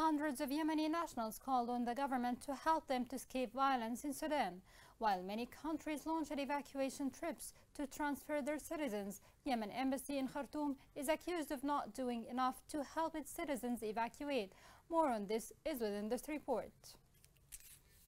hundreds of Yemeni nationals called on the government to help them to escape violence in Sudan. While many countries launched evacuation trips to transfer their citizens, Yemen embassy in Khartoum is accused of not doing enough to help its citizens evacuate. More on this is within this report.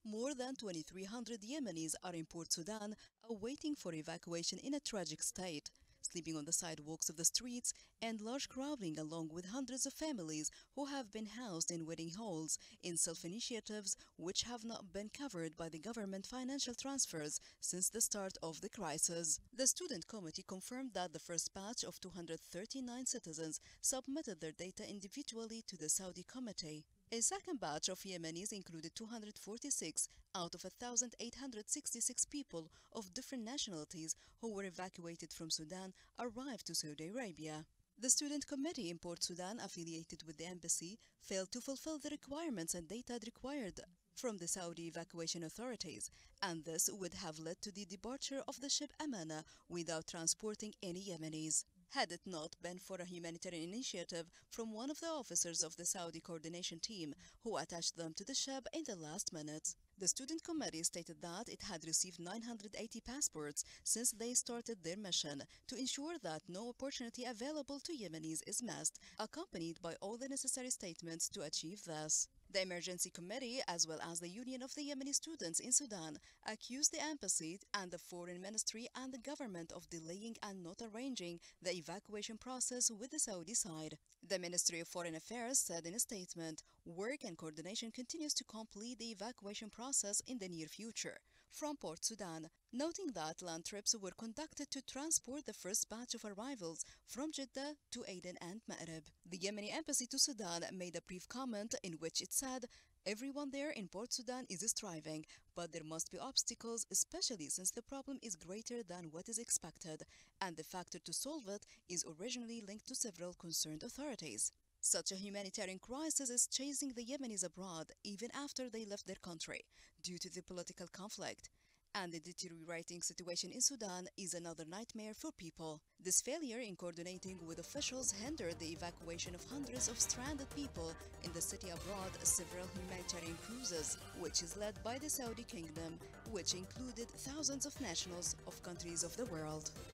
More than 2,300 Yemenis are in Port Sudan, awaiting for evacuation in a tragic state, sleeping on the sidewalks of the streets and large crowding along with hundreds of families who have been housed in waiting halls in self-initiatives which have not been covered by the government financial transfers since the start of the crisis. The student committee confirmed that the first batch of 239 citizens submitted their data individually to the Saudi committee. A second batch of Yemenis included 246 out of 1,866 people of different nationalities who were evacuated from Sudan arrived to Saudi Arabia. The student committee in Port Sudan, affiliated with the embassy, failed to fulfill the requirements and data required from the Saudi evacuation authorities, and this would have led to the departure of the ship Amana without transporting any Yemenis. Had it not been for a humanitarian initiative from one of the officers of the Saudi coordination team who attached them to the ship in the last minutes. The student committee stated that it had received 980 passports since they started their mission to ensure that no opportunity available to Yemenis is missed, accompanied by all the necessary statements to achieve this. The Emergency Committee, as well as the Union of the Yemeni Students in Sudan, accused the embassy and the Foreign Ministry and the government of delaying and not arranging the evacuation process with the Saudi side. The Ministry of Foreign Affairs said in a statement, work and coordination continues to complete the evacuation process in the near future from Port Sudan, noting that land trips were conducted to transport the first batch of arrivals from Jeddah to Aden and Ma'rib. The Yemeni embassy to Sudan made a brief comment in which it said, "Everyone there in Port Sudan is striving, but there must be obstacles, especially since the problem is greater than what is expected, and the factor to solve it is originally linked to several concerned authorities." Such a humanitarian crisis is chasing the Yemenis abroad even after they left their country due to the political conflict. And the deteriorating situation in Sudan is another nightmare for people. This failure in coordinating with officials hindered the evacuation of hundreds of stranded people in the city abroad several humanitarian cruises, which is led by the Saudi Kingdom, which included thousands of nationals of countries of the world.